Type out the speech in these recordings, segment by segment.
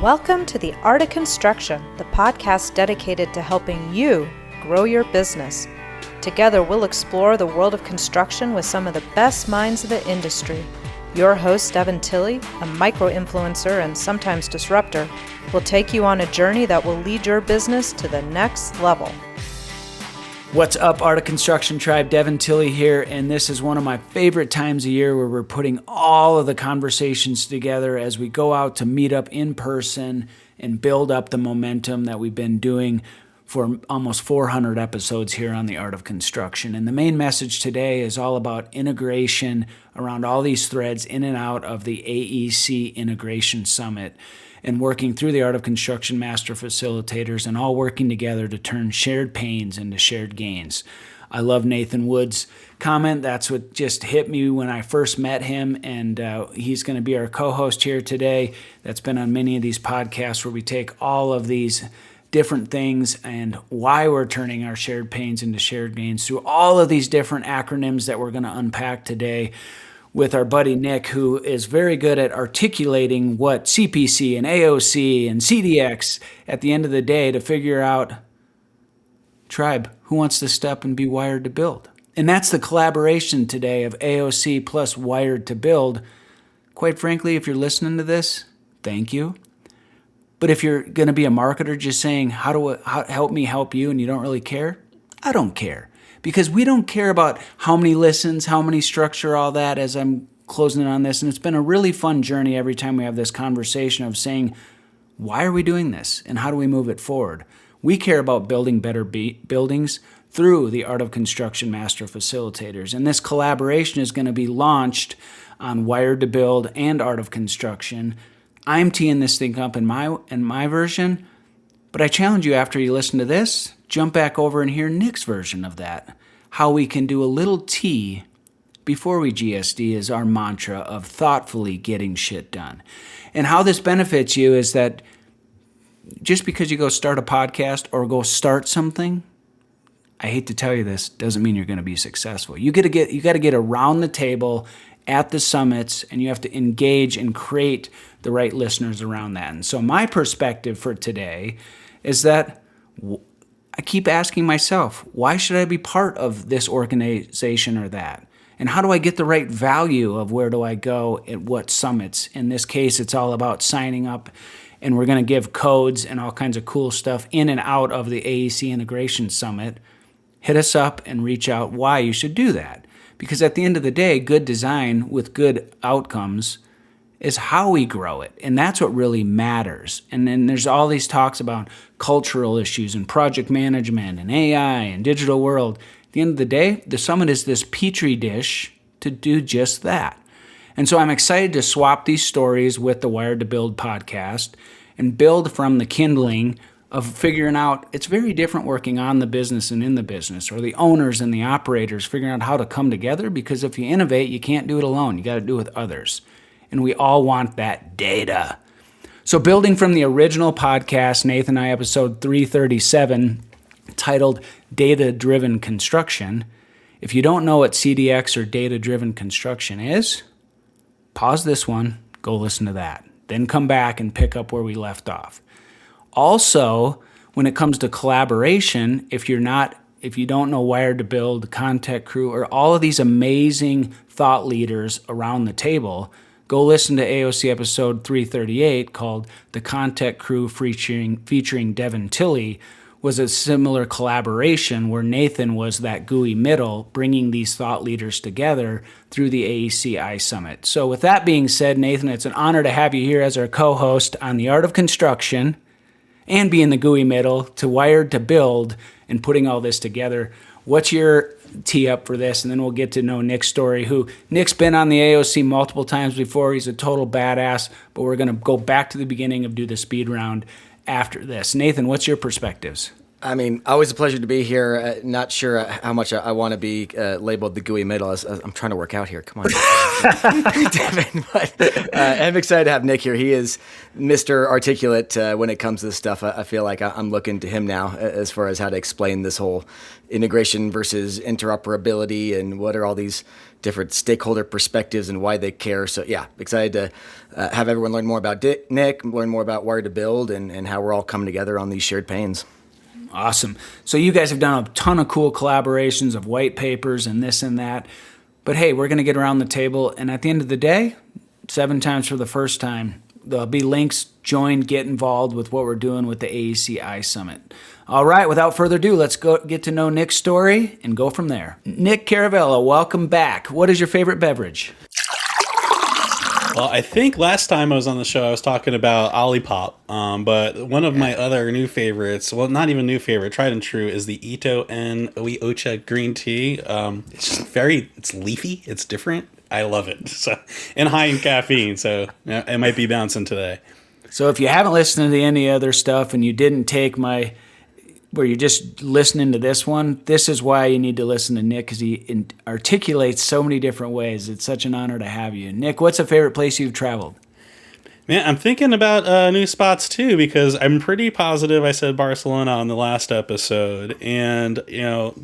Welcome to the Art of Construction, the podcast dedicated to helping you grow your business. Together, we'll explore the world of construction with some of the best minds of the industry. Your host, Devin Tilley, a micro-influencer and sometimes disruptor, will take you on a journey that will lead your business to the next level. What's up, Art of Construction Tribe? Devin Tilley here, and this is one of my favorite times of year where we're putting all of the conversations together as we go out to meet up in person and build up the momentum that we've been doing for almost 400 episodes here on the Art of Construction. And the main message today is all about integration around all these threads in and out of the AEC Integration Summit, and working through the Art of Construction Master Facilitators and all working together to turn shared pains into shared gains. I love Nathan Wood's comment. That's what just hit me when I first met him, and he's going to be our co-host here today. That's been on many of these podcasts where we take all of these different things and why we're turning our shared pains into shared gains through all of these different acronyms that we're going to unpack today with our buddy Nick, who is very good at articulating what CPC and AOC and CDX at the end of the day to figure out, tribe, who wants to step and be wired to build? And that's the collaboration today of AOC plus wired to build. Quite frankly, if you're listening to this, thank you. But if you're going to be a marketer just saying, how help me help you, and you don't really care, I don't care. Because we don't care about how many listens, how many structure, all that as I'm closing in on this. And it's been a really fun journey every time we have this conversation of saying, why are we doing this? And how do we move it forward? We care about building better buildings through the Art of Construction Master Facilitators. And this collaboration is going to be launched on Wired to Build and Art of Construction. I'm teeing this thing up in my version, but I challenge you after you listen to this, jump back over and hear Nick's version of that. How we can do a little T before we GSD is our mantra of thoughtfully getting shit done. And how this benefits you is that just because you go start a podcast or go start something, I hate to tell you this, doesn't mean you're going to be successful. You got to get around the table at the summits, and you have to engage and create the right listeners around that. And so my perspective for today is that I keep asking myself, why should I be part of this organization or that? And how do I get the right value of where do I go at what summits? In this case, it's all about signing up, and we're going to give codes and all kinds of cool stuff in and out of the AEC Integration Summit. Hit us up and reach out why you should do that. Because at the end of the day, good design with good outcomes is how we grow it. And that's what really matters. And then there's all these talks about cultural issues and project management and AI and digital world. At the end of the day, the summit is this petri dish to do just that. And so I'm excited to swap these stories with the Wired to Build podcast and build from the kindling of figuring out it's very different working on the business and in the business, or the owners and the operators figuring out how to come together, because if you innovate, you can't do it alone. You got to do it with others. And we all want that data. So building from the original podcast, Nathan and I, episode 337, titled Data-Driven Construction. If you don't know what CDX or Data-Driven Construction is, pause this one, go listen to that. Then come back and pick up where we left off. Also, when it comes to collaboration, if you don't know Wired to Build, Contact Crew, or all of these amazing thought leaders around the table, go listen to AOC episode 338 called The Contact Crew featuring Devin Tilley. Was a similar collaboration where Nathan was that gooey middle, bringing these thought leaders together through the AECiSummit. So with that being said, Nathan, it's an honor to have you here as our co-host on the Art of Construction and being the gooey middle to Wired to Build and putting all this together. What's your tee up for this? And then we'll get to know Nick's story, Nick's been on the AOC multiple times before. He's a total badass, but we're going to go back to the beginning of do the speed round after this. Nathan, what's your perspectives? I mean, always a pleasure to be here. Not sure how much I want to be labeled the gooey middle. I'm trying to work out here. Come on, Devin. But I'm excited to have Nick here. He is Mr. Articulate when it comes to this stuff. I feel like I'm looking to him now as far as how to explain this whole integration versus interoperability and what are all these different stakeholder perspectives and why they care. So yeah, excited to have everyone learn more about Nick, learn more about Wired to Build and how we're all coming together on these shared pains. Awesome. So you guys have done a ton of cool collaborations of white papers and this and that. But hey, we're going to get around the table. And at the end of the day, 7 times for the first time, there'll be links, join, get involved with what we're doing with the AECiSummit. All right, without further ado, let's go get to know Nick's story and go from there. Nick Caravella, welcome back. What is your favorite beverage? Well, I think last time I was on the show, I was talking about Olipop, but one of my other new favorites, well, not even new favorite, tried and true, is the Ito and Ocha green tea. It's just it's leafy, it's different. I love it. So, and high in caffeine, so it might be bouncing today. So if you haven't listened to any other stuff and you didn't take where you're just listening to this one, this is why you need to listen to Nick, because he articulates so many different ways. It's such an honor to have you. Nick, what's a favorite place you've traveled? Man, I'm thinking about new spots too, because I'm pretty positive I said Barcelona on the last episode, and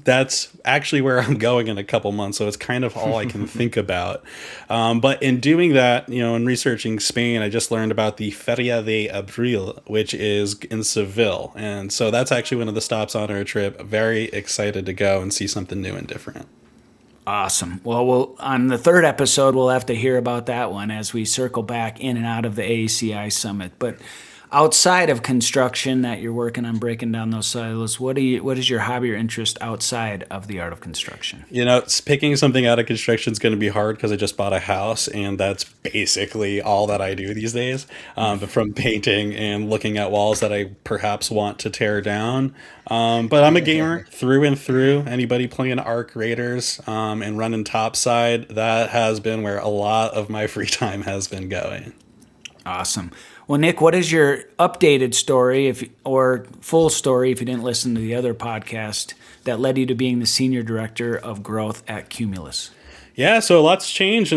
that's actually where I'm going in a couple months, so it's kind of all I can think about. But in doing that, in researching Spain, I just learned about the Feria de Abril, which is in Seville, and so that's actually one of the stops on our trip. Very excited to go and see something new and different. Awesome. Well, on the third episode, we'll have to hear about that one as we circle back in and out of the AECiSummit. But outside of construction that you're working on breaking down those silos, what is your hobby or interest outside of the art of construction? Picking something out of construction is going to be hard because I just bought a house, and that's basically all that I do these days. But from painting and looking at walls that I perhaps want to tear down. But I'm a gamer through and through. Anybody playing Arc Raiders and running topside, that has been where a lot of my free time has been going. Awesome. Well, Nick, what is your updated story or full story, if you didn't listen to the other podcast, that led you to being the Senior Director of Growth at Cumulus? Yeah, so a lot's changed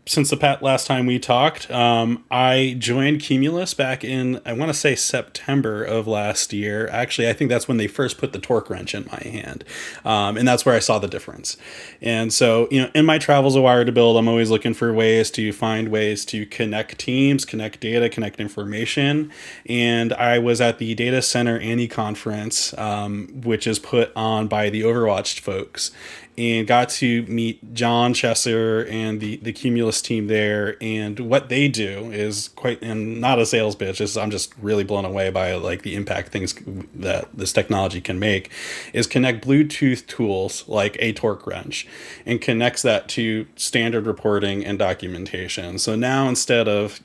since the last time we talked. I joined Cumulus back in, I want to say September of last year. Actually, I think that's when they first put the torque wrench in my hand. And that's where I saw the difference. And so, in my travels of Wired to Build, I'm always looking for ways to connect teams, connect data, connect information. And I was at the Data Center Annie conference, which is put on by the Overwatch folks, and got to meet John Chesser and the Cumulus team there. And what they do is and not a sales pitch, I'm just really blown away by the impact things that this technology can make, is connect Bluetooth tools like a torque wrench and connects that to standard reporting and documentation. So now instead of,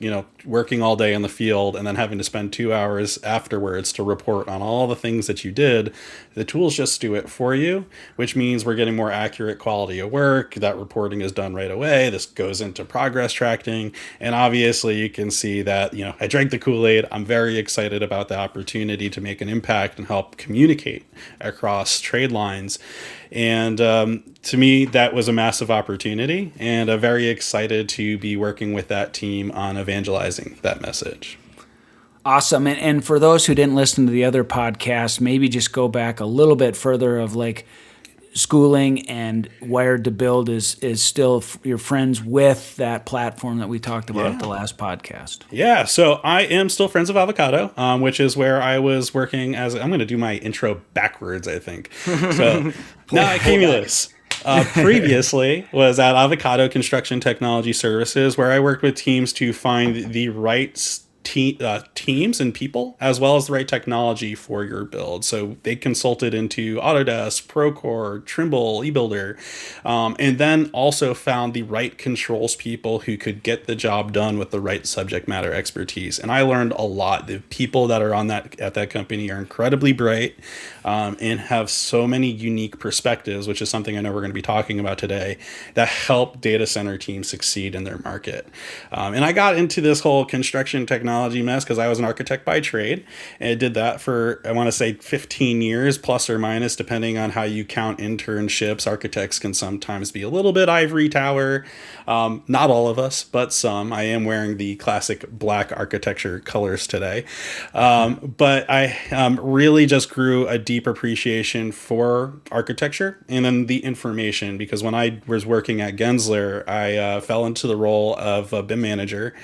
working all day in the field and then having to spend 2 hours afterwards to report on all the things that you did, the tools just do it for you, which means we're getting more accurate quality of work. That reporting is done right away. This goes into progress tracking. And obviously you can see that, I drank the Kool-Aid. I'm very excited about the opportunity to make an impact and help communicate across trade lines. And to me, that was a massive opportunity, and I'm very excited to be working with that team on evangelizing that message. Awesome. And for those who didn't listen to the other podcast, maybe just go back a little bit further of schooling and Wired to Build is still your friends with that platform that we talked about at the last podcast. Yeah, so I am still friends of Avocado, which is where I was working I'm going to do my intro backwards, I think. So now at Cumulus. Previously was at Avocado Construction Technology Services, where I worked with teams to find the right teams and people, as well as the right technology for your build. So they consulted into Autodesk, Procore, Trimble, eBuilder, and then also found the right controls people who could get the job done with the right subject matter expertise. And I learned a lot. The people that are at that company are incredibly bright and have so many unique perspectives, which is something I know we're going to be talking about today, that help data center teams succeed in their market. And I got into this whole construction technology technology mess because I was an architect by trade, and I did that for, I want to say, 15 years, plus or minus, depending on how you count internships. Architects can sometimes be a little bit ivory tower. Not all of us, but some. I am wearing the classic black architecture colors today. But I really just grew a deep appreciation for architecture and then the information, because when I was working at Gensler, I fell into the role of a BIM manager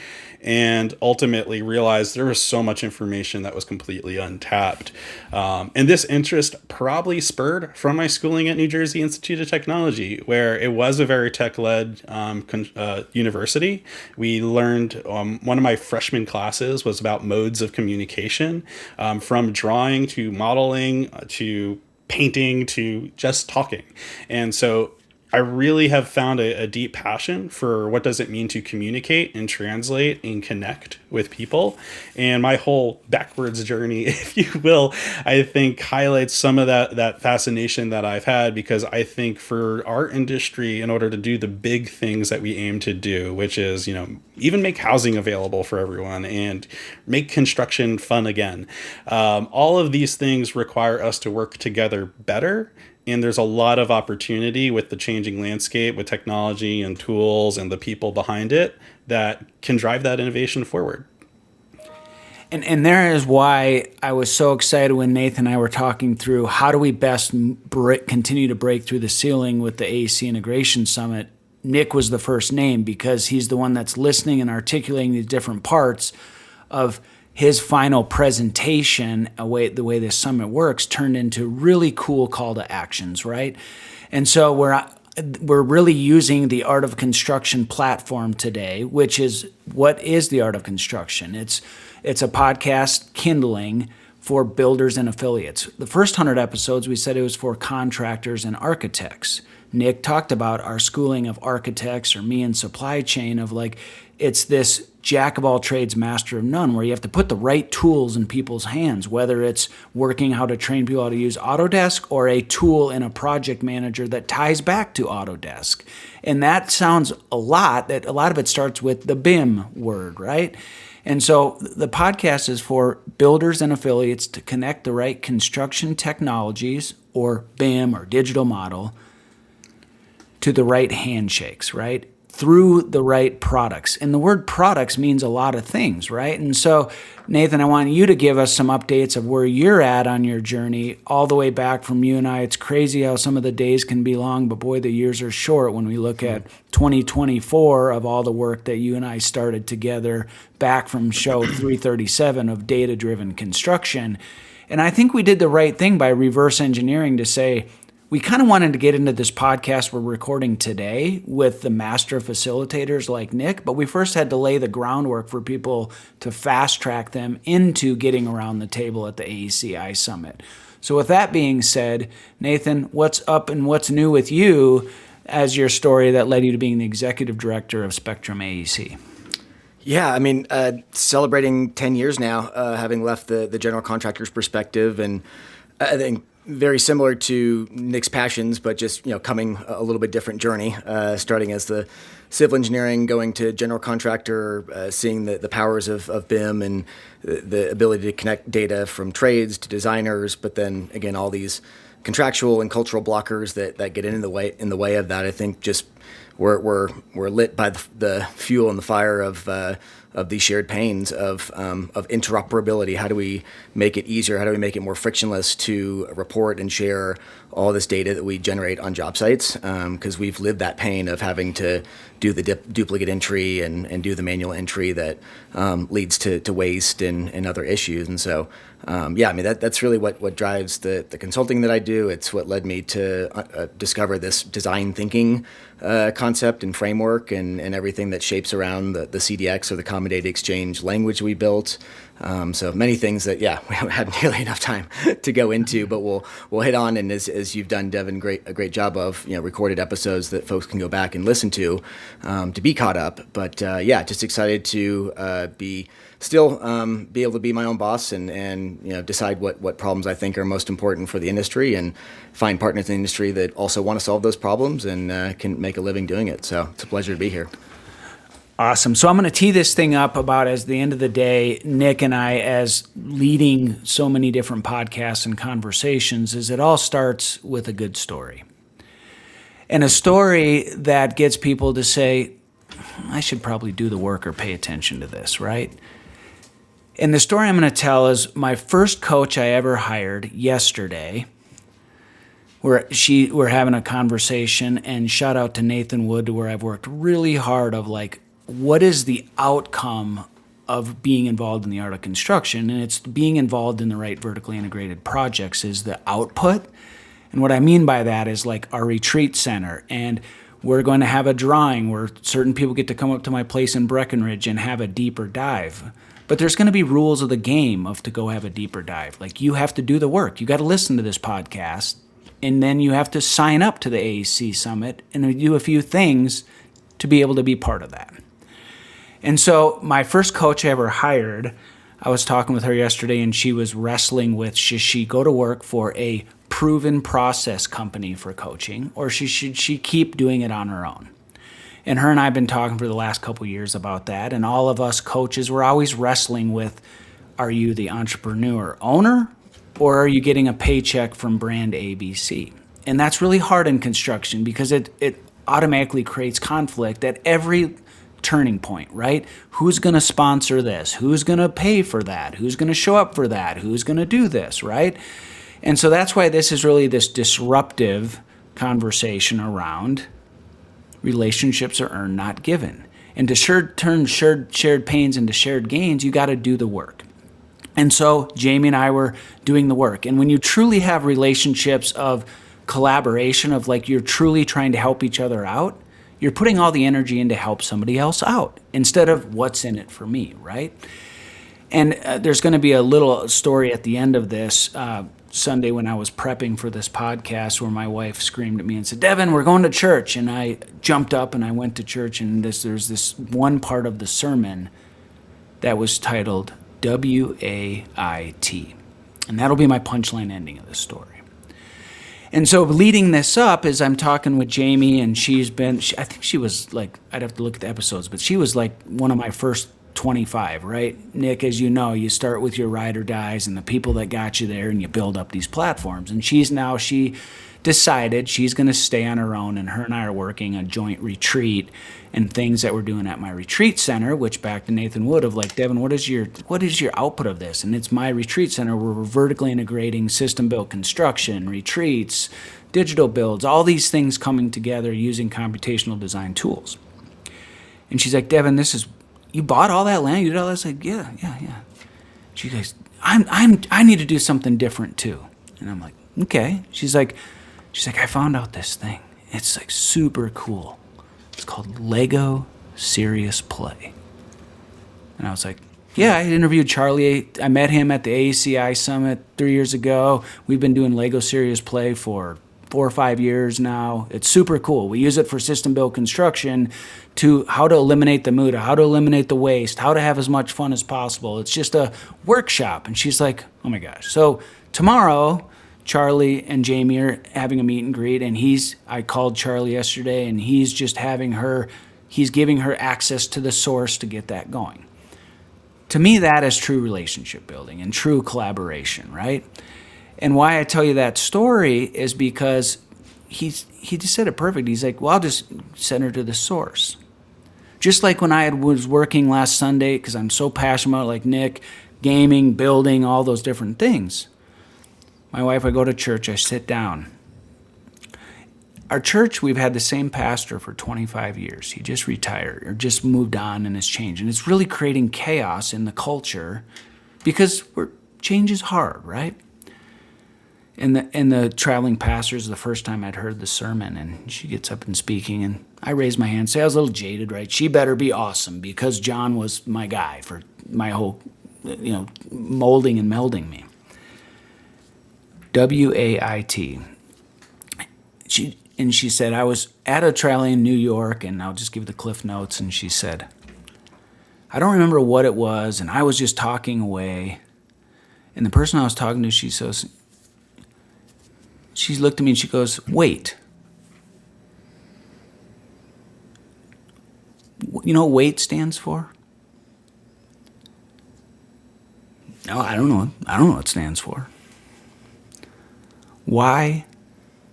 and ultimately realized there was so much information that was completely untapped. And this interest probably spurred from my schooling at New Jersey Institute of Technology, where it was a very tech-led university. We learned, one of my freshman classes was about modes of communication, from drawing to modeling to painting to just talking. And so I really have found a deep passion for what does it mean to communicate and translate and connect with people. And my whole backwards journey, if you will, I think highlights some of that fascination that I've had, because I think for our industry, in order to do the big things that we aim to do, which is, even make housing available for everyone and make construction fun again, all of these things require us to work together better. And there's a lot of opportunity with the changing landscape, with technology and tools and the people behind it that can drive that innovation forward. And there is why I was so excited when Nathan and I were talking through how do we best continue to break through the ceiling with the AEC Integration Summit. Nick was the first name because he's the one that's listening and articulating these different parts of his final presentation, the way this summit works, turned into really cool call to actions, right? And so we're really using the Art of Construction platform today, which is, what is the Art of Construction? It's a podcast kindling for builders and affiliates. The first 100 episodes, we said it was for contractors and architects. Nick talked about our schooling of architects, or me in supply chain, of like, it's this jack of all trades, master of none, where you have to put the right tools in people's hands, whether it's working how to train people how to use Autodesk or a tool in a project manager that ties back to Autodesk. And that sounds a lot of it starts with the BIM word, right? And so the podcast is for builders and affiliates to connect the right construction technologies, or BIM or digital model, to the right handshakes, right? Through the right products. And the word products means a lot of things, right? And so, Nathan, I want you to give us some updates of where you're at on your journey, all the way back from you and I. It's crazy how some of the days can be long, but boy, the years are short when we look at 2024 of all the work that you and I started together back from show 337 of data-driven construction. And I think we did the right thing by reverse engineering to say, we kind of wanted to get into this podcast we're recording today with the master facilitators like Nick, but we first had to lay the groundwork for people to fast track them into getting around the table at the AECiSummit. So with that being said, Nathan, what's up and what's new with you as your story that led you to being the executive director of Spectrum AEC? Yeah, I mean, celebrating 10 years now, having left the general contractor's perspective, and I think very similar to Nick's passions, but just coming a little bit different journey. Starting as the civil engineering, going to general contractor, seeing the powers of BIM and the ability to connect data from trades to designers, but then again all these contractual and cultural blockers that get in the way of that. I think just we're lit by the fuel and the fire of these shared pains of interoperability. How do we make it easier? How do we make it more frictionless to report and share all this data that we generate on job sites? Because we've lived that pain of having to do the duplicate entry and do the manual entry that leads to waste and other issues. And so, I mean, that's really what drives the consulting that I do. It's what led me to discover this design thinking concept and framework and everything that shapes around the CDX, or the Common Data Exchange language we built. So many things that, we haven't had nearly enough time to go into, but we'll hit on. And as you've done, Devin, a great job of recorded episodes that folks can go back and listen to be caught up. But just excited to be able to be my own boss and decide what problems I think are most important for the industry, and find partners in the industry that also want to solve those problems and can make a living doing it. So it's a pleasure to be here. Awesome. So I'm going to tee this thing up about, as the end of the day, Nick and I, as leading so many different podcasts and conversations, is it all starts with a good story. And a story that gets people to say, I should probably do the work or pay attention to this, right? And the story I'm going to tell is my first coach I ever hired yesterday. We're having a conversation, and shout out to Nathan Wood, where I've worked really hard of like, what is the outcome of being involved in the art of construction? And it's being involved in the right vertically integrated projects is the output. And what I mean by that is like our retreat center. And we're going to have a drawing where certain people get to come up to my place in Breckenridge and have a deeper dive. But there's going to be rules of the game to go have a deeper dive. Like, you have to do the work. You got to listen to this podcast, and then you have to sign up to the AECiSummit and do a few things to be able to be part of that. And so my first coach I ever hired, I was talking with her yesterday, and she was wrestling with, should she go to work for a proven process company for coaching, or should she keep doing it on her own? And her and I have been talking for the last couple of years about that, and all of us coaches, we're always wrestling with, are you the entrepreneur owner, or are you getting a paycheck from brand ABC? And that's really hard in construction because it automatically creates conflict at every turning point, right? Who's going to sponsor this? Who's going to pay for that? Who's going to show up for that? Who's going to do this, right? And so that's why this is really this disruptive conversation around relationships are earned, not given. And to turn shared pains into shared gains, you got to do the work. And so Jamie and I were doing the work. And when you truly have relationships of collaboration, of like you're truly trying to help each other out, you're putting all the energy in to help somebody else out instead of what's in it for me, right? And there's going to be a little story at the end of this Sunday when I was prepping for this podcast where my wife screamed at me and said, Devin, we're going to church. And I jumped up and I went to church, and there's this one part of the sermon that was titled WAIT. And that'll be my punchline ending of this story. And so leading this up is I'm talking with Jamie, and I think she was like, I'd have to look at the episodes, but she was like one of my first 25, right? Nick, as you know, you start with your ride or dies and the people that got you there, and you build up these platforms. And she decided she's going to stay on her own, and her and I are working a joint retreat and things that we're doing at my retreat center, which back to Nathan Wood of like, Devin, what is your output of this? And it's my retreat center where we're vertically integrating system-built construction, retreats, digital builds, all these things coming together using computational design tools. And she's like, Devin, you bought all that land? You did all this? Like, yeah. She goes, I need to do something different too. And I'm like, okay. She's like, I found out this thing. It's like super cool. It's called Lego Serious Play. And I was like, yeah, I interviewed Charlie. I met him at the AECiSummit 3 years ago. We've been doing Lego Serious Play for 4 or 5 years now. It's super cool. We use it for system-built construction to how to eliminate the muda, how to eliminate the waste, how to have as much fun as possible. It's just a workshop. And she's like, oh my gosh. So tomorrow, Charlie and Jamie are having a meet and greet, and I called Charlie yesterday, and he's giving her access to the source to get that going. To me, that is true relationship building and true collaboration, right? And why I tell you that story is because he just said it perfect. He's like, well, I'll just send her to the source. Just like when I was working last Sunday, because I'm so passionate about, like Nick, gaming, building, all those different things. My wife, I go to church, I sit down. Our church, we've had the same pastor for 25 years. He just retired or just moved on and has changed. And it's really creating chaos in the culture because change is hard, right? And the traveling pastor is the first time I'd heard the sermon, and she gets up and speaking, and I raise my hand, say I was a little jaded, right? She better be awesome because John was my guy for my whole, molding and melding me. WAIT. She said, I was at a rally in New York, and I'll just give the cliff notes, and she said, I don't remember what it was, and I was just talking away, and the person I was talking to, she looked at me and she goes, wait. You know what WAIT stands for? No, I don't know. I don't know what it stands for. Why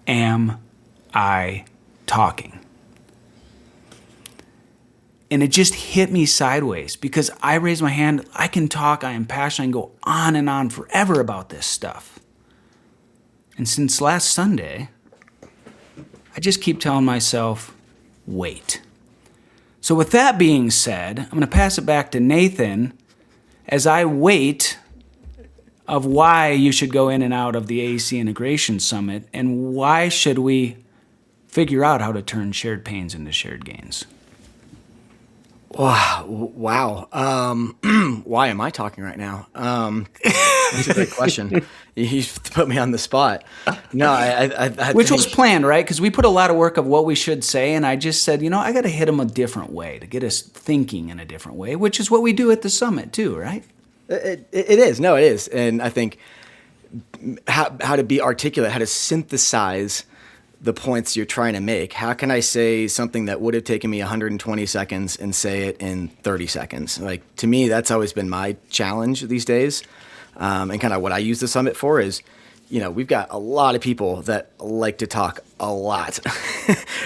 am I talking? And it just hit me sideways because I raised my hand. I can talk. I am passionate. I can go on and on forever about this stuff. And since last Sunday, I just keep telling myself, wait. So with that being said, I'm going to pass it back to Nathan as I wait of why you should go in and out of the AEC Integration Summit and why should we figure out how to turn shared pains into shared gains. Wow. Why am I talking right now? That's a great question. You put me on the spot. No, I Which was planned, right? Because we put a lot of work of what we should say, and I just said, I got to hit them a different way to get us thinking in a different way, which is what we do at the summit too, right? It is. No, it is. And I think how to be articulate, how to synthesize the points you're trying to make. How can I say something that would have taken me 120 seconds and say it in 30 seconds? Like, to me, that's always been my challenge these days. And kind of what I use the summit for is, we've got a lot of people that like to talk a lot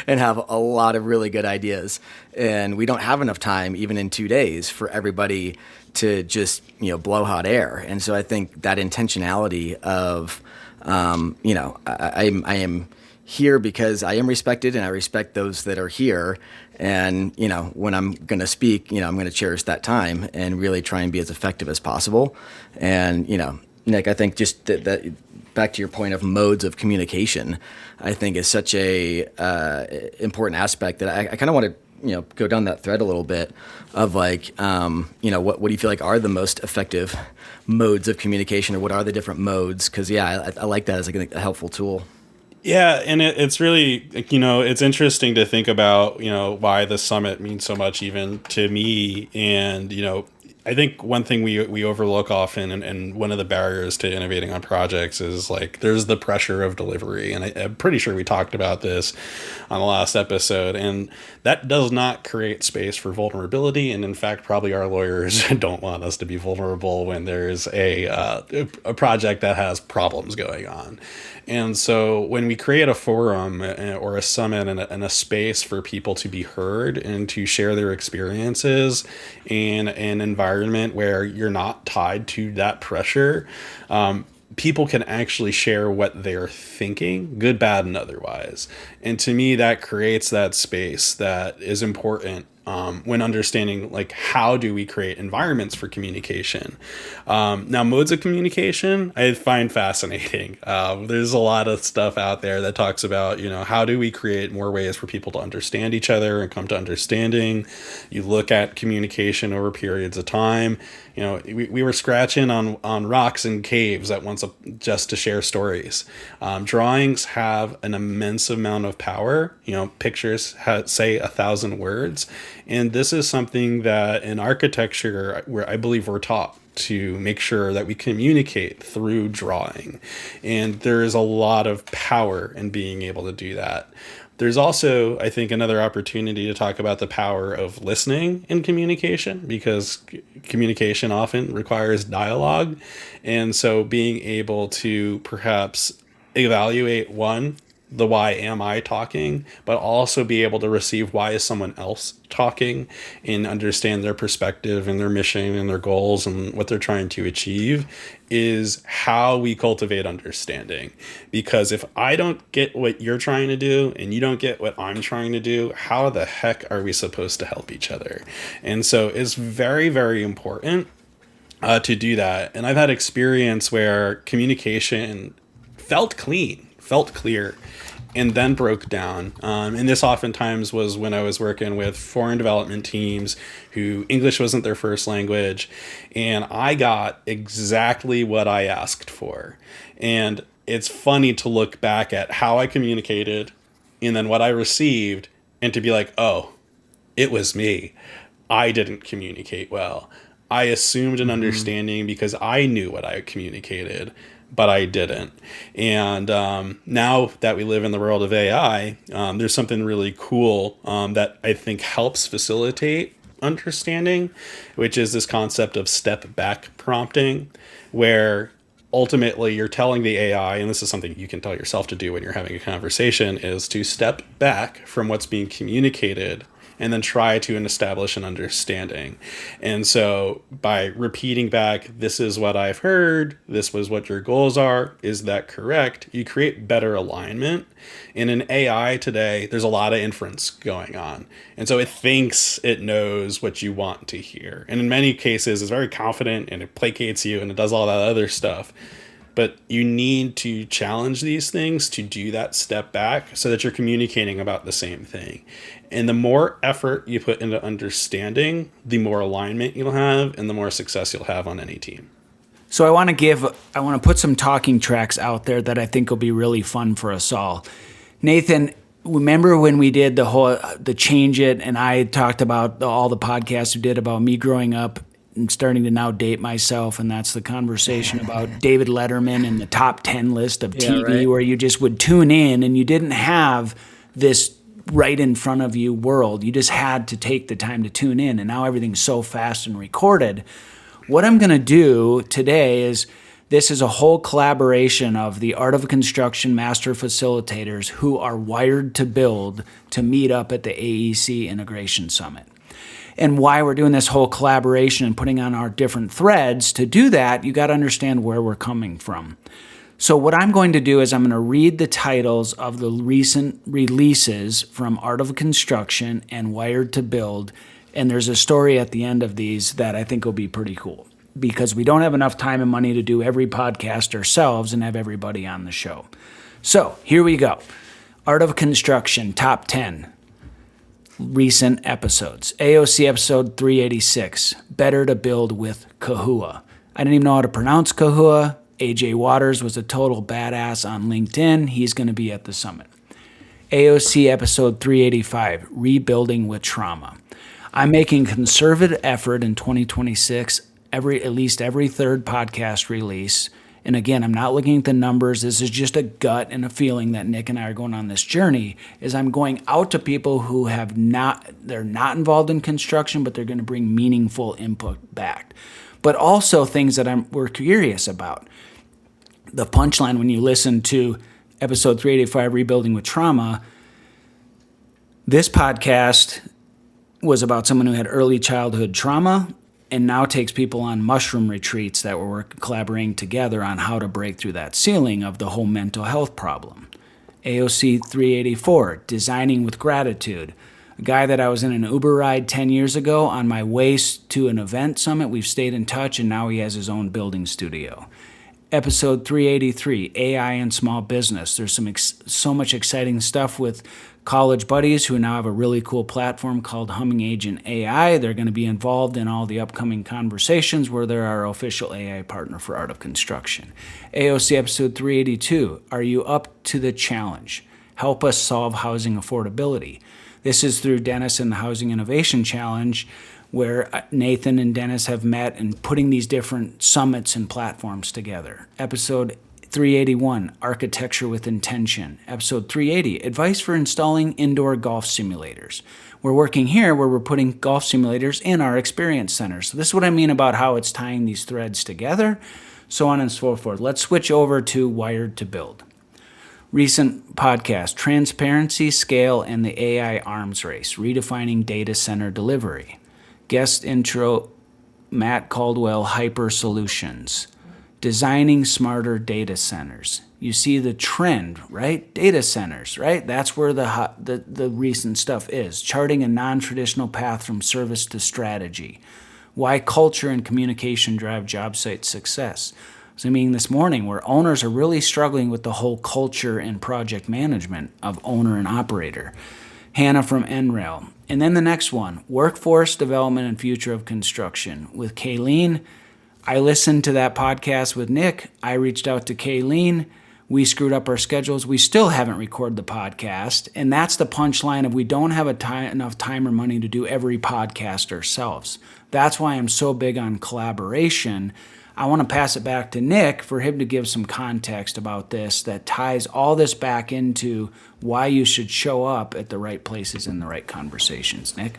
and have a lot of really good ideas. And we don't have enough time, even in 2 days, for everybody to just, blow hot air. And so I think that intentionality of, I am here because I am respected and I respect those that are here. And, when I'm going to speak, I'm going to cherish that time and really try and be as effective as possible. And, Nick, I think just that back to your point of modes of communication, I think is such a important aspect that I kind of want to, go down that thread a little bit of like, what do you feel like are the most effective modes of communication, or what are the different modes? Because, I like that as like a helpful tool. Yeah, and it's really, it's interesting to think about, why the summit means so much even to me. And, I think one thing we overlook often, and one of the barriers to innovating on projects is like there's the pressure of delivery. And I'm pretty sure we talked about this on the last episode. And that does not create space for vulnerability. And in fact, probably our lawyers don't want us to be vulnerable when there's a project that has problems going on. And so when we create a forum or a summit and a space for people to be heard and to share their experiences in an environment where you're not tied to that pressure, people can actually share what they're thinking, good, bad, and otherwise. And to me, that creates that space that is important when understanding like how do we create environments for communication. Now, modes of communication I find fascinating. There's a lot of stuff out there that talks about, how do we create more ways for people to understand each other and come to understanding. You look at communication over periods of time. We were scratching on rocks and caves at once just to share stories. Drawings have an immense amount of power. Pictures say 1,000 words. And this is something that in architecture, where I believe we're taught to make sure that we communicate through drawing. And there is a lot of power in being able to do that. There's also, I think, another opportunity to talk about the power of listening in communication, because communication often requires dialogue. And so being able to perhaps evaluate the why am I talking, but also be able to receive why is someone else talking and understand their perspective and their mission and their goals and what they're trying to achieve is how we cultivate understanding. Because if I don't get what you're trying to do and you don't get what I'm trying to do, how the heck are we supposed to help each other? And so it's very, very important to do that. And I've had experience where communication felt clean, felt clear, and then broke down. And this oftentimes was when I was working with foreign development teams who English wasn't their first language. And I got exactly what I asked for. And it's funny to look back at how I communicated and then what I received and to be like, oh, it was me. I didn't communicate well. I assumed an understanding because I knew what I communicated. but I didn't. And now that we live in the world of AI, there's something really cool that I think helps facilitate understanding, which is this concept of step back prompting, where ultimately you're telling the AI, and this is something you can tell yourself to do when you're having a conversation, is to step back from what's being communicated and then try to establish an understanding. And so by repeating back, this is what I've heard, this was what your goals are, is that correct? You create better alignment. And in AI today, there's a lot of inference going on. And so it thinks it knows what you want to hear. And in many cases, it's very confident and it placates you and it does all that other stuff. But you need to challenge these things to do that step back so that you're communicating about the same thing. And the more effort you put into understanding, the more alignment you'll have and the more success you'll have on any team. So I want to put some talking tracks out there that I think will be really fun for us all. Nathan, remember when we did the Change It, and I talked about all the podcasts we did about me growing up and starting to now date myself, and that's the conversation about David Letterman and the top 10 list of TV, right, where you just would tune in and you didn't have this right in front of you world. You just had to take the time to tune in, and now everything's so fast and recorded. What I'm going to do today is, this is a whole collaboration of the Art of Construction master facilitators who are wired to build to meet up at the AEC Integration Summit. And why we're doing this whole collaboration and putting on our different threads, to do that, you got to understand where we're coming from. So what I'm going to do is I'm going to read the titles of the recent releases from Art of Construction and Wired to Build, and there's a story at the end of these that I think will be pretty cool, because we don't have enough time and money to do every podcast ourselves and have everybody on the show. So here we go. Art of Construction, top 10 recent episodes. AOC episode 386, Better to Build with Kahua. I didn't even know how to pronounce Kahua. AJ Waters was a total badass on LinkedIn. He's going to be at the summit. AOC episode 385, Rebuilding with Trauma. I'm making conservative effort in 2026, at least every third podcast release. And again, I'm not looking at the numbers. This is just a gut and a feeling that Nick and I are going on this journey, is I'm going out to people who they're not involved in construction, but they're going to bring meaningful input back. But also things that we're curious about. The punchline when you listen to episode 385, Rebuilding with Trauma, this podcast was about someone who had early childhood trauma and now takes people on mushroom retreats that we're collaborating together on how to break through that ceiling of the whole mental health problem. AOC 384, Designing with Gratitude. A guy that I was in an Uber ride 10 years ago on my way to an event summit. We've stayed in touch, and now he has his own building studio. Episode 383, AI and Small Business. There's so much exciting stuff with college buddies who now have a really cool platform called Humming Agent AI. They're going to be involved in all the upcoming conversations where they're our official AI partner for Art of Construction. AOC episode 382, Are You Up to the Challenge? Help us solve housing affordability. This is through Dennis and the Housing Innovation Challenge, where Nathan and Dennis have met and putting these different summits and platforms together. Episode 381, Architecture with Intention. Episode 380, Advice for Installing Indoor Golf Simulators. We're working here where we're putting golf simulators in our experience centers. So this is what I mean about how it's tying these threads together, so on and so forth. Let's switch over to Wired to Build. Recent podcast, Transparency, Scale, and the AI Arms Race, Redefining Data Center Delivery. Guest intro, Matt Caldwell, Hyper Solutions. Designing Smarter Data Centers. You see the trend, right? Data centers, right? That's where the recent stuff is. Charting a non-traditional path from service to strategy. Why culture and communication drive job site success. I was meeting this morning where owners are really struggling with the whole culture and project management of owner and operator. Hannah from NREL. And then the next one, Workforce Development and Future of Construction with Kayleen. I listened to that podcast with Nick. I reached out to Kayleen. We screwed up our schedules. We still haven't recorded the podcast. And that's the punchline of we don't have enough time or money to do every podcast ourselves. That's why I'm so big on collaboration. I want to pass it back to Nick for him to give some context about this that ties all this back into why you should show up at the right places in the right conversations. Nick?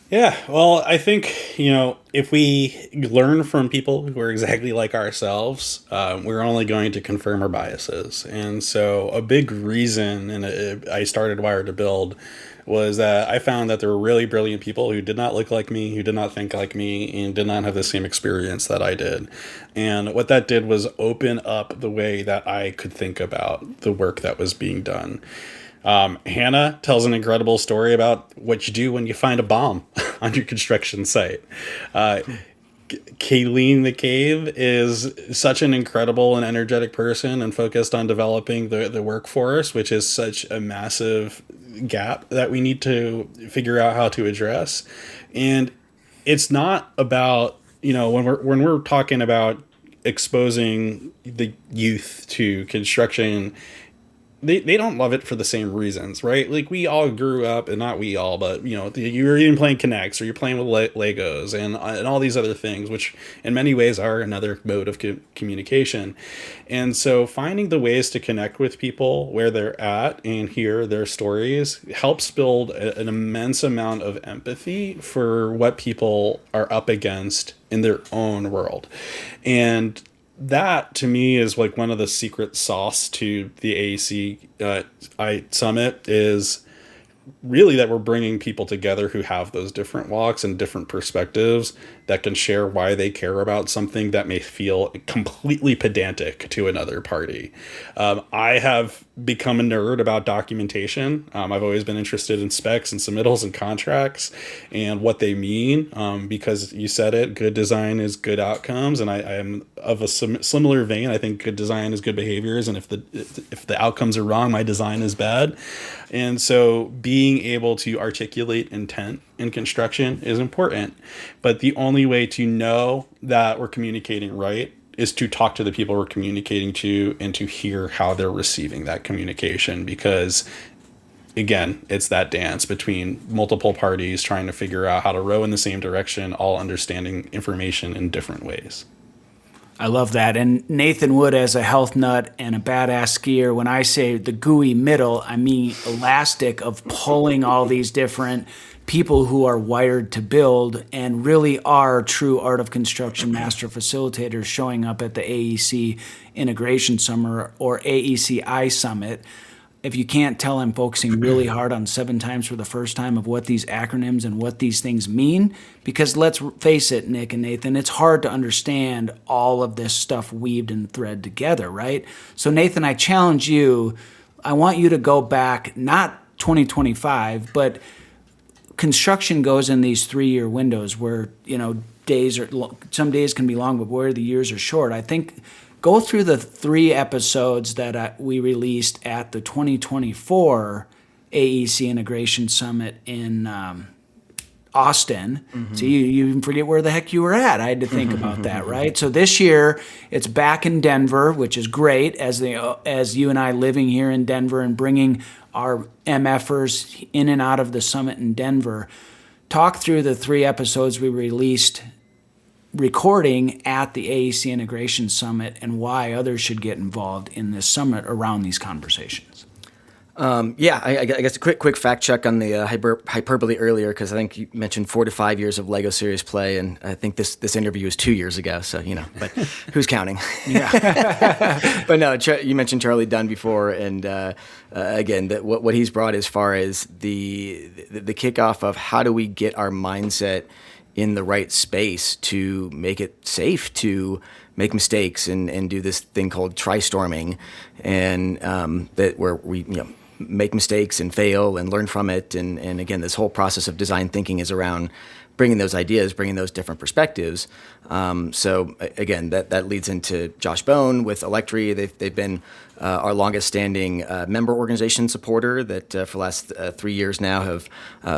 Yeah, well, I think, if we learn from people who are exactly like ourselves, we're only going to confirm our biases. And so a big reason, and I started Wired to Build, was that I found that there were really brilliant people who did not look like me, who did not think like me, and did not have the same experience that I did. And what that did was open up the way that I could think about the work that was being done. Hannah tells an incredible story about what you do when you find a bomb on your construction site. Kayleen the Cave is such an incredible and energetic person and focused on developing the workforce, which is such a massive gap that we need to figure out how to address. And it's not about, when we're talking about exposing the youth to construction, they don't love it for the same reasons, right? Like, we all grew up, and not we all, but you're even playing Connects, or you're playing with Legos and all these other things, which in many ways are another mode of communication. And so finding the ways to connect with people where they're at and hear their stories helps build an immense amount of empathy for what people are up against in their own world. And that, to me, is like one of the secret sauce to the AECiSummit, is really that we're bringing people together who have those different walks and different perspectives that can share why they care about something that may feel completely pedantic to another party. I have become a nerd about documentation. I've always been interested in specs and submittals and contracts and what they mean, because you said it, good design is good outcomes. And I am of a similar vein. I think good design is good behaviors. And if the outcomes are wrong, my design is bad. And so being able to articulate intent in construction is important. But the only way to know that we're communicating right is to talk to the people we're communicating to and to hear how they're receiving that communication. Because, again, it's that dance between multiple parties trying to figure out how to row in the same direction, all understanding information in different ways. I love that. And Nathan Wood, as a health nut and a badass skier, when I say the gooey middle, I mean elastic of pulling all these different people who are wired to build and really are true art of construction master facilitators showing up at the AEC Integration Summer or AECiSummit. If you can't tell, I'm focusing really hard on 7 times for the first time of what these acronyms and what these things mean, because let's face it, Nick and Nathan, it's hard to understand all of this stuff weaved and thread together, right? So Nathan, I challenge you, I want you to go back, not 2025, but construction goes in these 3-year windows where, days are some days can be long, but where the years are short. I think go through the 3 episodes that we released at the 2024 AEC Integration Summit in Austin. Mm-hmm. So you even forget where the heck you were at. I had to think about that, right? So this year it's back in Denver, which is great as you and I living here in Denver and bringing our MFers in and out of the summit in Denver. Talk through the 3 episodes we released recording at the AEC Integration Summit and why others should get involved in this summit around these conversations. I guess a quick fact check on the hyperbole earlier, because I think you mentioned 4 to 5 years of LEGO Series play, and I think this interview was 2 years ago, so, but who's counting? Yeah. But no, you mentioned Charlie Dunn before, and again, what he's brought as far as the kickoff of how do we get our mindset in the right space to make it safe to make mistakes and do this thing called tri-storming, and that where we make mistakes and fail and learn from it, and again, this whole process of design thinking is around bringing those ideas, bringing those different perspectives. So again, that leads into Josh Bone with Electri. They've been our longest standing member organization supporter that for the last 3 years now have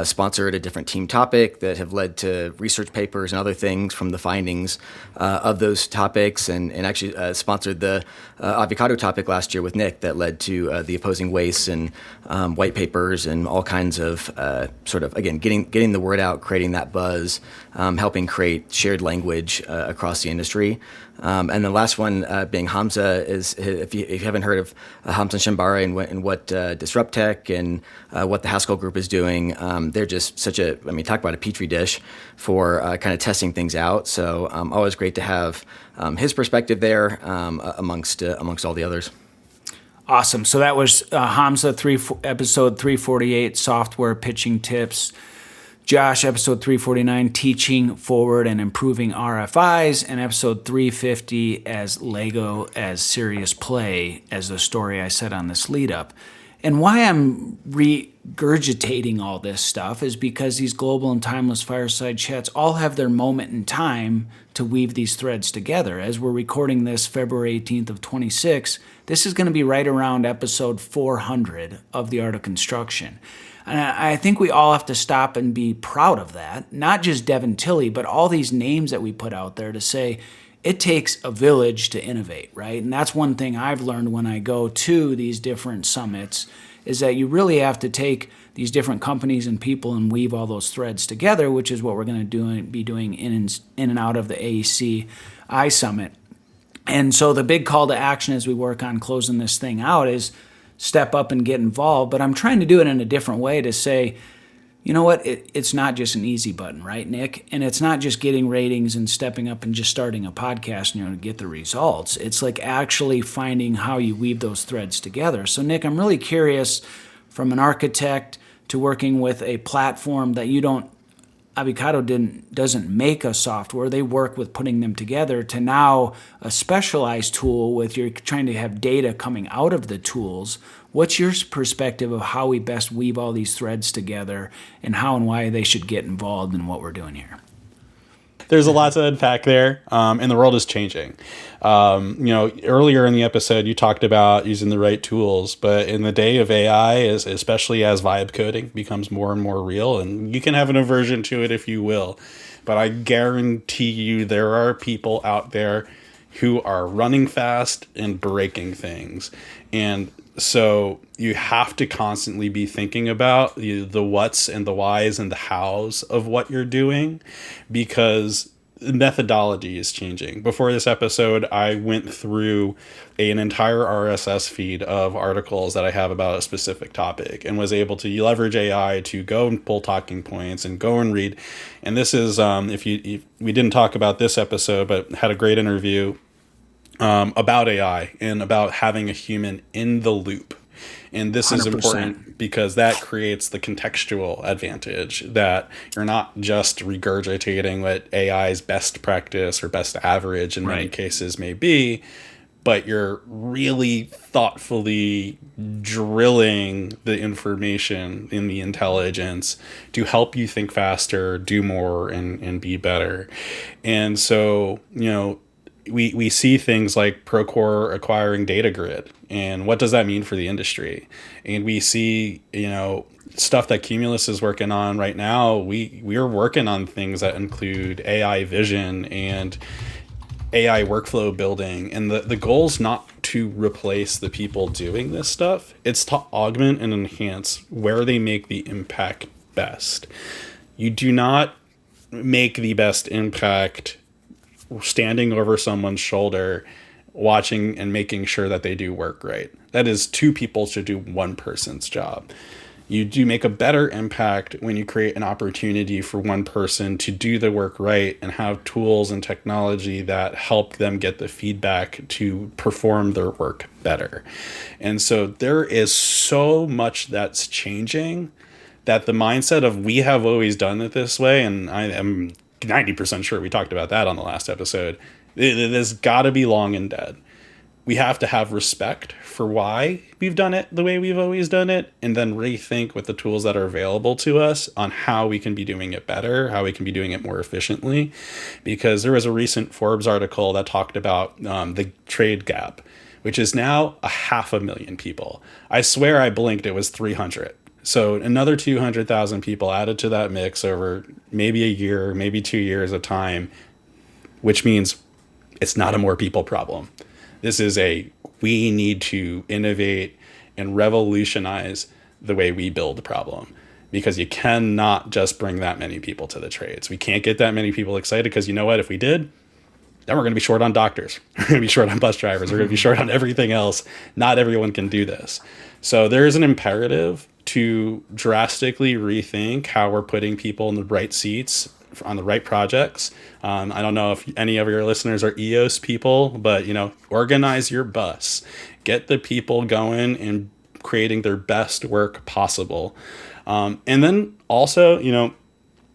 sponsored a different team topic that have led to research papers and other things from the findings of those topics, and actually sponsored the avocado topic last year with Nick that led to the opposing wastes and white papers and all kinds of sort of, again, getting the word out, creating that buzz as helping create shared language across the industry. And the last one being Hamza is, if you haven't heard of Hamza Shambara and what Disrupt Tech and what the Haskell Group is doing, they're just talk about a petri dish for kind of testing things out. So always great to have his perspective there amongst all the others. Awesome. So that was Hamza, episode 348, Software Pitching Tips. Josh, episode 349, Teaching Forward and Improving RFIs, and episode 350, as Lego as Serious Play, as the story I said on this lead up. And why I'm regurgitating all this stuff is because these global and timeless fireside chats all have their moment in time to weave these threads together. As we're recording this February 18th of 26, this is going to be right around episode 400 of The Art of Construction. And I think we all have to stop and be proud of that. Not just Devin Tilley, but all these names that we put out there to say it takes a village to innovate, right? And that's one thing I've learned when I go to these different summits is that you really have to take these different companies and people and weave all those threads together, which is what we're going to be doing in and out of the AECiSummit. And so the big call to action as we work on closing this thing out is step up and get involved, but I'm trying to do it in a different way to say, you know what, it's not just an easy button, right, Nick? And it's not just getting ratings and stepping up and just starting a podcast, to get the results. It's like actually finding how you weave those threads together. So, Nick, I'm really curious, from an architect to working with a platform that Avocado doesn't make a software, they work with putting them together, to now a specialized tool with you're trying to have data coming out of the tools. What's your perspective of how we best weave all these threads together and how and why they should get involved in what we're doing here? There's a lot to unpack there, and the world is changing. Earlier in the episode, you talked about using the right tools, but in the day of AI, especially as vibe coding becomes more and more real, and you can have an aversion to it if you will, but I guarantee you there are people out there who are running fast and breaking things. And so you have to constantly be thinking about the what's and the whys and the hows of what you're doing, because the methodology is changing. Before this episode, I went through an entire RSS feed of articles that I have about a specific topic and was able to leverage AI to go and pull talking points and go and read. And this is, if we didn't talk about this episode, but had a great interview about AI and about having a human in the loop. And this 100%. Is important because that creates the contextual advantage, that you're not just regurgitating what AI's best practice or best average in many cases may be, but you're really thoughtfully drilling the information in the intelligence to help you think faster, do more, and be better. And so, we see things like Procore acquiring DataGrid, and what does that mean for the industry? And we see, stuff that Cumulus is working on right now. We are working on things that include AI vision and AI workflow building. And the goal is not to replace the people doing this stuff. It's to augment and enhance where they make the impact best. You do not make the best impact standing over someone's shoulder, watching and making sure that they do work right. That is, two people should do one person's job. You do make a better impact when you create an opportunity for one person to do the work right and have tools and technology that help them get the feedback to perform their work better. And so there is so much that's changing, that the mindset of we have always done it this way, and I am 90% sure we talked about that on the last episode, it has got to be long and dead. We have to have respect for why we've done it the way we've always done it, and then rethink with the tools that are available to us on how we can be doing it better, how we can be doing it more efficiently. Because there was a recent Forbes article that talked about the trade gap, which is now 500,000 people. I swear I blinked, it was 300. So another 200,000 people added to that mix over maybe a year, maybe 2 years of time, which means it's not a more people problem. This is we need to innovate and revolutionize the way we build the problem. because you cannot just bring that many people to the trades. We can't get that many people excited because you know what? If we did, then we're going to be short on doctors. We're going to be short on bus drivers. We're going to be short on everything else. Not everyone can do this. So there is an imperative to drastically rethink how we're putting people in the right seats on the right projects. I don't know if any of your listeners are EOS people, but organize your bus, get the people going and creating their best work possible. And then also,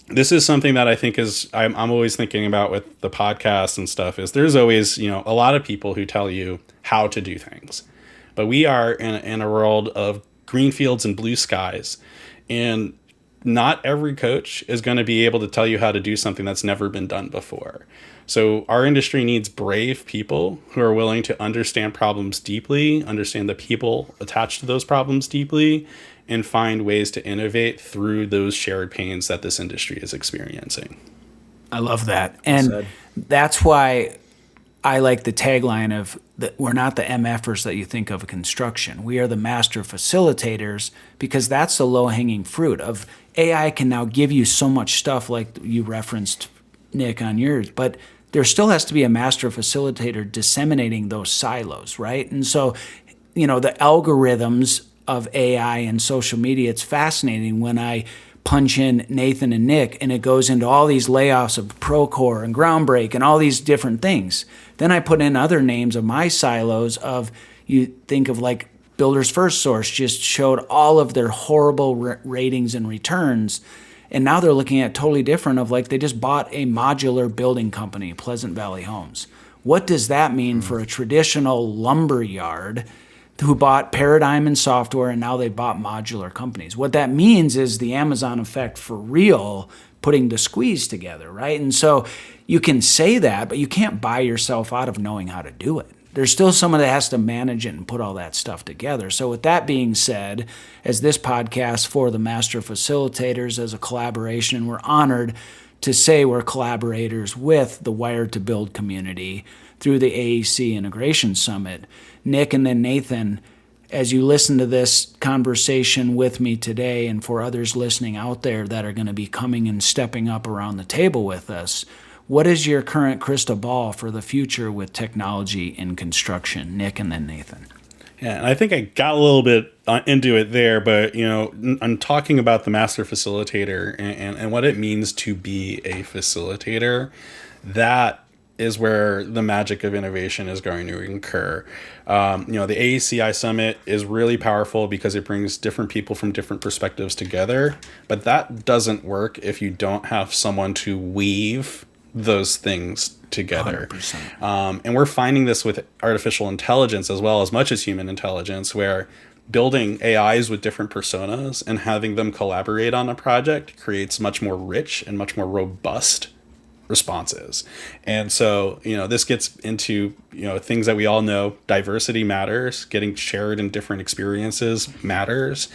this is something that I think I'm always thinking about with the podcast and stuff, is there's always, a lot of people who tell you how to do things, but we are in a world of green fields and blue skies, and not every coach is going to be able to tell you how to do something that's never been done before. So our industry needs brave people who are willing to understand problems deeply, understand the people attached to those problems deeply, and find ways to innovate through those shared pains that this industry is experiencing. I love that. And that's why I like the tagline of that we're not the MFers that you think of construction. We are the master facilitators, because that's the low-hanging fruit of AI can now give you so much stuff like you referenced, Nick, on yours, but there still has to be a master facilitator disseminating those silos, right? And so, the algorithms of AI and social media, it's fascinating when I punch in Nathan and Nick and it goes into all these layoffs of Procore and Groundbreak and all these different things. Then I put in other names of my silos of, you think of like Builders First Source just showed all of their horrible ratings and returns. And now they're looking at totally different of like they just bought a modular building company, Pleasant Valley Homes. What does that mean for a traditional lumber yard who bought Paradigm and software, and now they bought modular companies? What that means is the Amazon effect for real, putting the squeeze together, right? And so you can say that, but you can't buy yourself out of knowing how to do it. There's still someone that has to manage it and put all that stuff together. So with that being said, as this podcast for the Master Facilitators as a collaboration, and we're honored to say we're collaborators with the Wired to Build community through the AEC Integration Summit. Nick and then Nathan, as you listen to this conversation with me today, and for others listening out there that are going to be coming and stepping up around the table with us, what is your current crystal ball for the future with technology in construction? Nick and then Nathan. Yeah, and I think I got a little bit into it there, but I'm talking about the master facilitator and what it means to be a facilitator. That is where the magic of innovation is going to occur. The AECiSummit is really powerful because it brings different people from different perspectives together, but that doesn't work if you don't have someone to weave those things together. 100%. And we're finding this with artificial intelligence as well, as much as human intelligence, where building AIs with different personas and having them collaborate on a project creates much more rich and much more robust responses. And so, this gets into, things that we all know. Diversity matters. Getting shared in different experiences matters.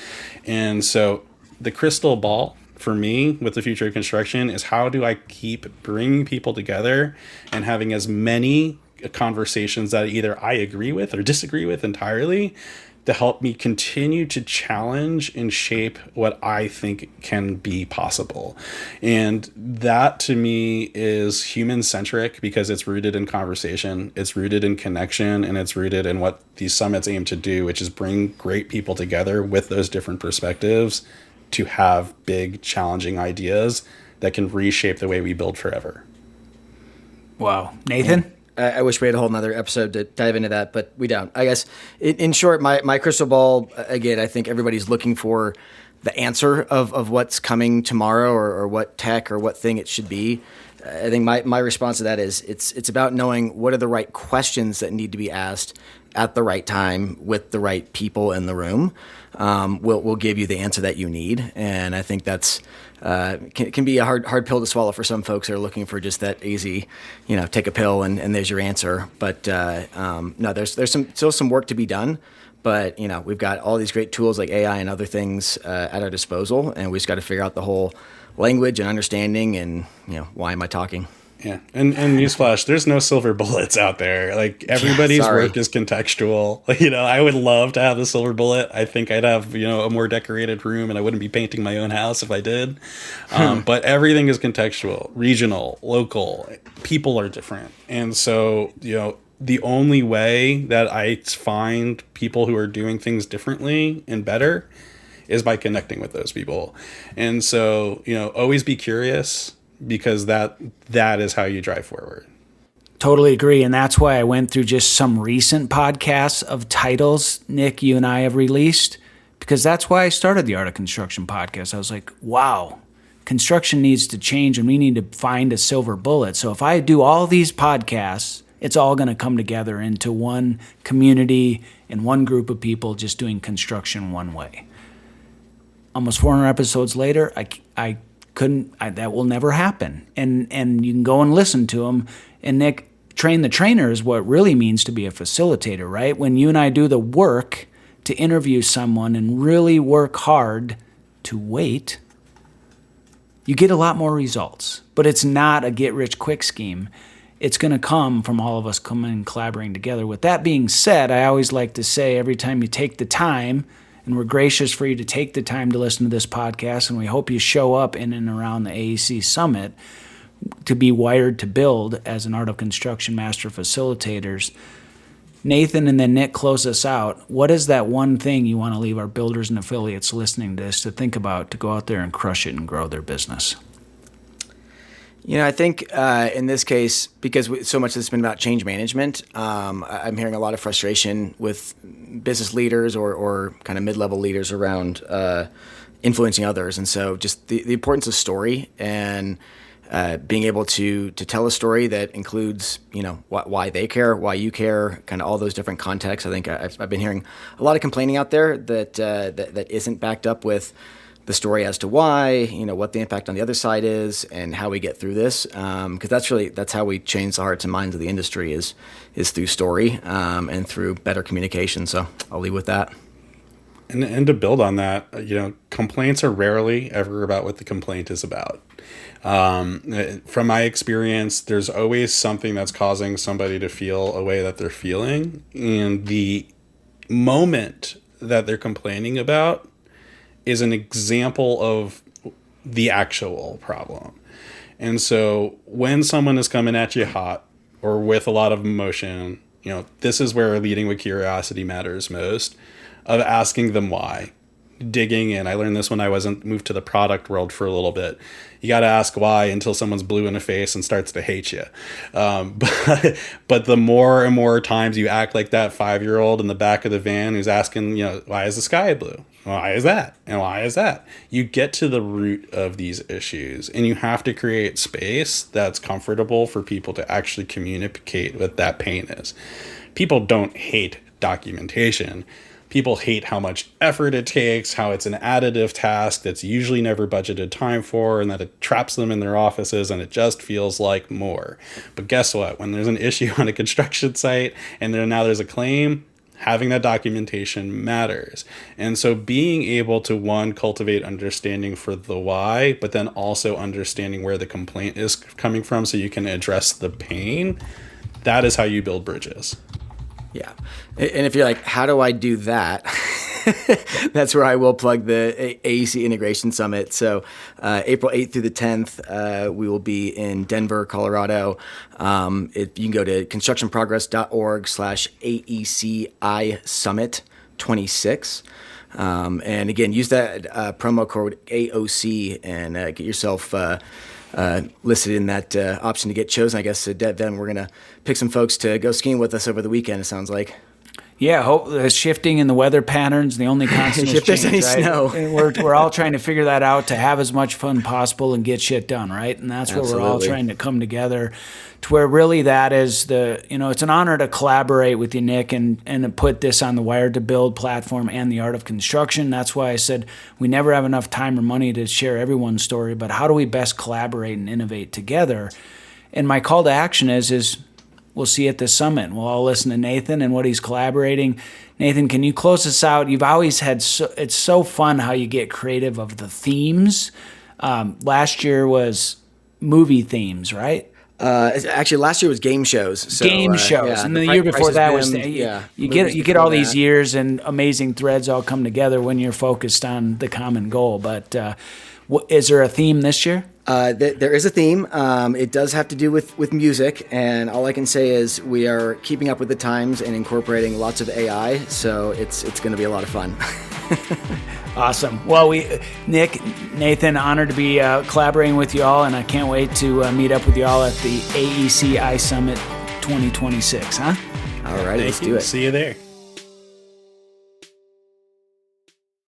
And so the crystal ball for me with the future of construction is, how do I keep bringing people together and having as many conversations that either I agree with or disagree with entirely, to help me continue to challenge and shape what I think can be possible. And that to me is human centric, because it's rooted in conversation, it's rooted in connection, and it's rooted in what these summits aim to do, which is bring great people together with those different perspectives to have big, challenging ideas that can reshape the way we build forever. Wow. Nathan? I wish we had a whole nother episode to dive into that, but we don't. I guess, in short, my crystal ball, again, I think everybody's looking for the answer of what's coming tomorrow, or what tech or what thing it should be. I think my response to that is it's about knowing what are the right questions that need to be asked at the right time with the right people in the room. Will give you the answer that you need. And I think that's can be a hard pill to swallow for some folks who are looking for just that easy, take a pill and there's your answer. But no, there's still some work to be done. But we've got all these great tools like AI and other things at our disposal, and we just got to figure out the whole language and understanding and why am I talking. Yeah, and newsflash, there's no silver bullets out there. Like everybody's work is contextual. You know, I would love to have the silver bullet. I think I'd have, you know, a more decorated room, and I wouldn't be painting my own house if I did. But everything is contextual, regional, local. People are different, and so, you know, the only way that I find people who are doing things differently and better is by connecting with those people. And so, you know, always be curious, because that is how you drive forward. Totally agree. And that's why I went through just some recent podcasts of titles, Nick, you and I have released, because that's why I started the Art of Construction podcast. I was like, wow, construction needs to change and we need to find a silver bullet. So if I do all these podcasts, it's all going to come together into one community and one group of people just doing construction one way. Almost 400 episodes later, I couldn't, that will never happen. And you can go and listen to them. And Nick, train the trainer is what really means to be a facilitator, right? When you and I do the work to interview someone and really work hard to wait, you get a lot more results. But it's not a get-rich-quick scheme. It's going to come from all of us coming and collaborating together. With that being said, I always like to say every time you take the time, and we're gracious for you to take the time to listen to this podcast, and we hope you show up in and around the AEC Summit to be wired to build as an Art of Construction Master Facilitators. Nathan and then Nick close us out. What is that one thing you want to leave our builders and affiliates listening to this to think about to go out there and crush it and grow their business? You know, I think in this case, because so much has been about change management, I'm hearing a lot of frustration with business leaders or kind of mid-level leaders around influencing others. And so just the importance of story and being able to tell a story that includes, you know, why they care, why you care, kind of all those different contexts. I think I've been hearing a lot of complaining out there that isn't backed up with the story as to why, you know, what the impact on the other side is and how we get through this. Because that's how we change the hearts and minds of the industry is through story and through better communication. So I'll leave with that. And to build on that, you know, complaints are rarely ever about what the complaint is about. From my experience, there's always something that's causing somebody to feel a way that they're feeling. And the moment that they're complaining about is an example of the actual problem. And so when someone is coming at you hot or with a lot of emotion, you know, this is where leading with curiosity matters most, of asking them why, digging in. I learned this when I moved to the product world for a little bit. You got to ask why until someone's blue in the face and starts to hate you. But the more and more times you act like that 5-year-old in the back of the van who's asking, you know, why is the sky blue? Why is that? And why is that? You get to the root of these issues, and you have to create space that's comfortable for people to actually communicate what that pain is. People don't hate documentation. People hate how much effort it takes, how it's an additive task that's usually never budgeted time for, and that it traps them in their offices and it just feels like more. But guess what? When there's an issue on a construction site and now there's a claim, having that documentation matters. And so being able to, one, cultivate understanding for the why, but then also understanding where the complaint is coming from so you can address the pain, that is how you build bridges. Yeah. And if you're like, how do I do that? That's where I will plug the AEC Integration Summit. So April 8th through the 10th, we will be in Denver, Colorado. You can go to constructionprogress.org/AECiSummit 26. And again, use that promo code AOC and get yourself listed in that option to get chosen. I guess, Devin, we're going to pick some folks to go skiing with us over the weekend, it sounds like. Yeah, hope the shifting in the weather patterns, the only constant is if there's change, any right? snow. And we're all trying to figure that out to have as much fun possible and get shit done, right? And that's where we're all trying to come together to where really that is it's an honor to collaborate with you, Nick, and to put this on the Wired to Build platform and the Art of Construction. That's why I said we never have enough time or money to share everyone's story, but how do we best collaborate and innovate together? And my call to action is we'll see you at the summit. We'll all listen to Nathan and what he's collaborating. Nathan, can you close us out? You've always had it's so fun how you get creative of the themes. Last year was movie themes, right? Actually, last year was game shows. So, Game shows, and the year before that was you get all these years and amazing threads all come together when you're focused on the common goal. But is there a theme this year? There is a theme. It does have to do with music, and all I can say is we are keeping up with the times and incorporating lots of AI. So it's going to be a lot of fun. Awesome. Well, Nick, Nathan, honored to be collaborating with you all, and I can't wait to meet up with you all at the AECiSummit 2026, huh? All right, let's do it. See you there.